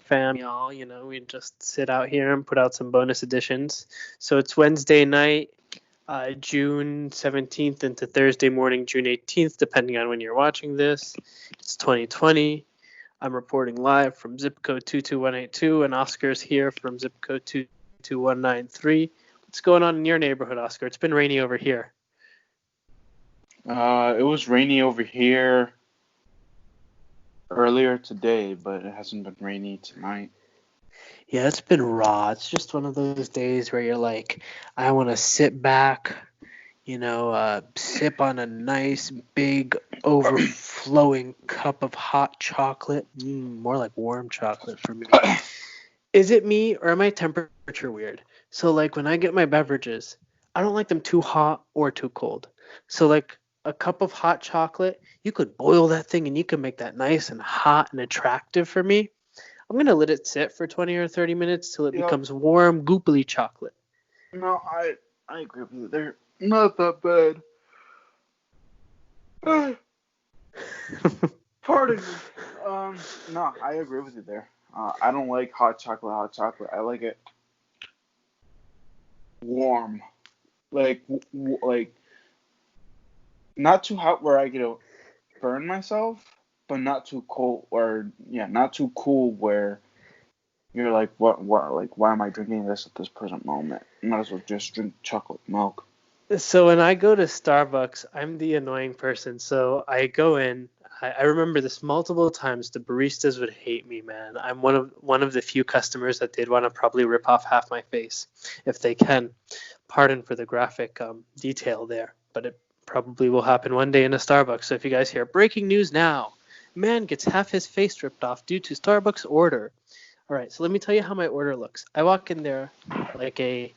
fam, y'all. We just sit out here and put out some bonus editions. So it's Wednesday night, June 17th into Thursday morning, June 18th, depending on when you're watching this. It's 2020. I'm reporting live from zip code 22182, and Oscar's here from zip code 22193. What's going on in your neighborhood, Oscar? It's been rainy over here. It was rainy over here earlier today, but it hasn't been rainy tonight. Yeah, it's been raw. It's just one of those days where you're like, I want to sit back, sip on a nice, big, overflowing cup of hot chocolate. More like warm chocolate for me. Is it me, or am I temperature weird? So, when I get my beverages, I don't like them too hot or too cold. So, a cup of hot chocolate, you could boil that thing and you could make that nice and hot and attractive for me. I'm going to let it sit for 20 or 30 minutes till it becomes warm, goopily chocolate. No, I agree with you. They're not that bad. Pardon me. No, I agree with you there. I don't like hot chocolate. I like it warm. Like not too hot where I burn myself, but not too cold not too cool where you're like, what, why am I drinking this at this present moment? Might as well just drink chocolate milk. So when I go to Starbucks, I'm the annoying person. So I go in. I remember this multiple times. The baristas would hate me, man. I'm one of the few customers that they'd want to probably rip off half my face if they can. Pardon for the graphic detail there, but it probably will happen one day in a Starbucks. So if you guys hear breaking news now, man gets half his face ripped off due to Starbucks order. All right, so let me tell you how my order looks. I walk in there like a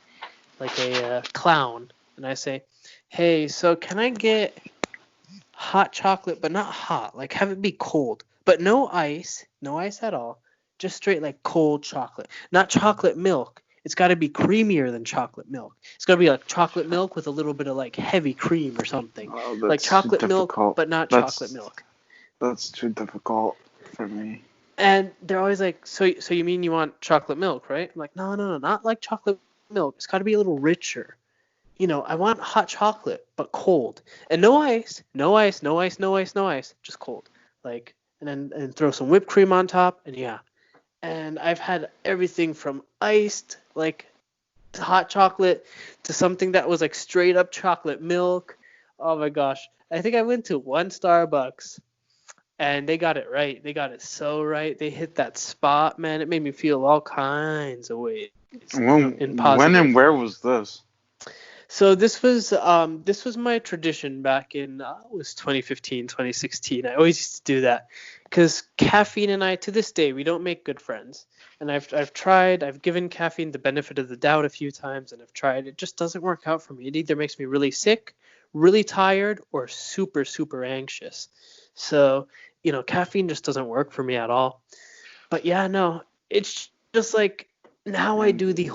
clown, and I say, "Hey, so can I get hot chocolate, but not hot? Have it be cold, but no ice at all. Just straight cold chocolate, not chocolate milk. It's got to be creamier than chocolate milk. It's got to be like chocolate milk with a little bit of heavy cream or something, like chocolate milk, but not chocolate milk." That's too difficult for me. And they're always like, so you mean you want chocolate milk, right? I'm like, no, not like chocolate milk. It's got to be a little richer. I want hot chocolate, but cold. And no ice, just cold. And then throw some whipped cream on top, and yeah. And I've had everything from iced, hot chocolate, to something that was straight up chocolate milk. Oh my gosh. I think I went to one Starbucks, and they got it right. They got it so right. They hit that spot, man. It made me feel all kinds of ways. When and where was this? So this was my tradition back in it was 2015, 2016. I always used to do that because caffeine and I, to this day, we don't make good friends. And I've given caffeine the benefit of the doubt a few times, and I've tried. It just doesn't work out for me. It either makes me really sick, really tired, or super, super anxious. So, caffeine just doesn't work for me at all. But yeah, no, it's just now I do the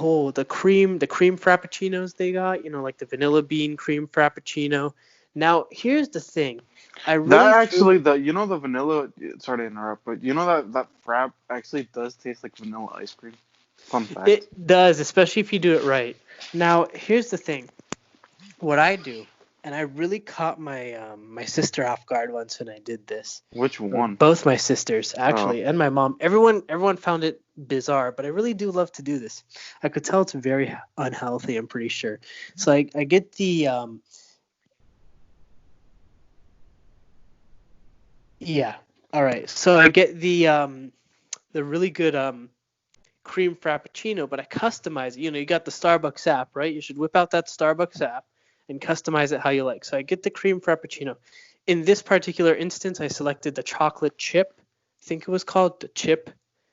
cream frappuccinos they got, the vanilla bean cream frappuccino. Now, here's the thing. The vanilla, sorry to interrupt, but that frap actually does taste like vanilla ice cream. Fun fact. It does, especially if you do it right. Now, here's the thing. What I do, and I really caught my my sister off guard once when I did this. Which one? Both my sisters, actually, and my mom. Everyone found it bizarre, but I really do love to do this. I could tell it's very unhealthy, I'm pretty sure. So I get the yeah. All right. So I get the really good cream frappuccino, but I customize it. You got the Starbucks app, right? You should whip out that Starbucks app and customize it how you like. So I get the cream frappuccino. In this particular instance, I selected the chocolate chip. I think it was called the chip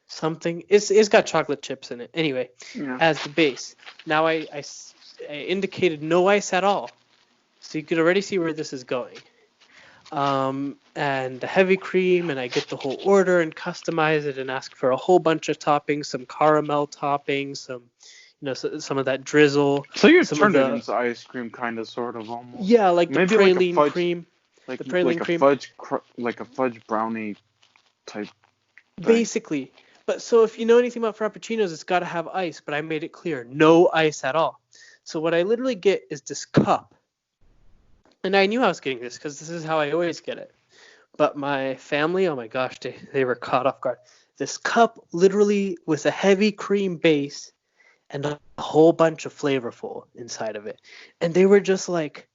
something. It's got chocolate chips in it. Anyway, as the base. Now I indicated no ice at all. So you could already see where this is going. And the heavy cream, and I get the whole order and customize it and ask for a whole bunch of toppings, some caramel toppings, some of that drizzle. So you're turning it into ice cream, kind of, sort of, almost. Yeah, like the praline cream. The praline cream. Like a fudge brownie type thing. Basically. But so if you know anything about frappuccinos, it's got to have ice. But I made it clear, no ice at all. So what I literally get is this cup. And I knew I was getting this because this is how I always get it. But my family, oh my gosh, they were caught off guard. This cup literally with a heavy cream base and a whole bunch of flavorful inside of it. And they were just like,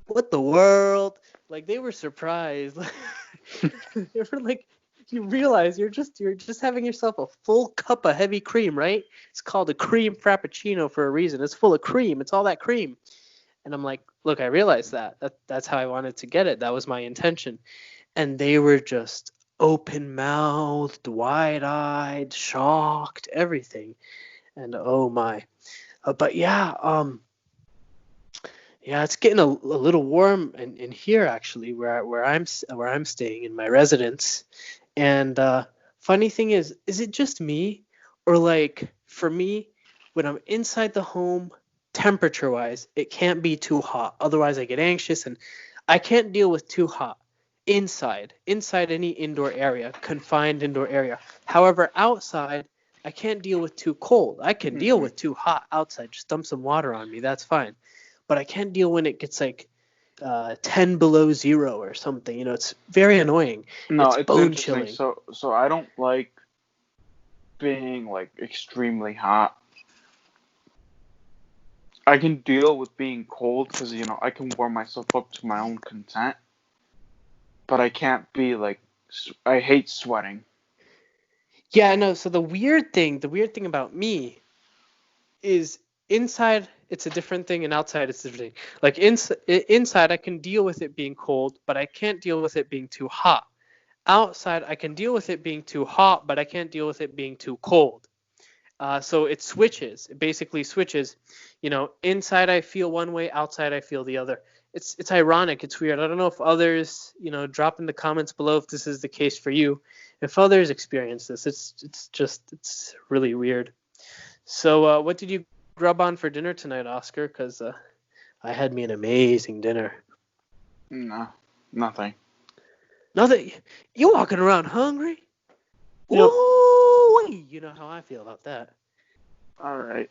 what the world? Like they were surprised. They were like, you realize you're just having yourself a full cup of heavy cream, right? It's called a cream frappuccino for a reason. It's full of cream. It's all that cream. And I'm like, look, I realized that's how I wanted to get it. That was my intention. And they were just open-mouthed, wide-eyed, shocked, everything. And oh my. But yeah, it's getting a little warm in here actually, where I'm staying in my residence. And funny thing is it just me, or like for me, when I'm inside the home, temperature-wise, it can't be too hot. Otherwise, I get anxious, and I can't deal with too hot inside any indoor area, confined indoor area. However, outside, I can't deal with too cold. I can deal with too hot outside. Just dump some water on me. That's fine. But I can't deal when it gets like 10 below zero or something. It's very annoying. No, It's it's bone interesting. chilling. So I don't like being like extremely hot. I can deal with being cold because I can warm myself up to my own content. But I can't be like, I hate sweating. Yeah, I know. So the weird thing about me is inside it's a different thing and outside it's a different thing. Like inside I can deal with it being cold, but I can't deal with it being too hot. Outside I can deal with it being too hot, but I can't deal with it being too cold. So it switches. It basically switches. Inside I feel one way, outside I feel the other. It's ironic. It's weird. I don't know if others, drop in the comments below if this is the case for you. If others experience this, it's really weird. So what did you grub on for dinner tonight, Oscar? Because I had me an amazing dinner. No, nothing. Nothing. You walking around hungry? Yep. Ooh, you know how I feel about that. All right.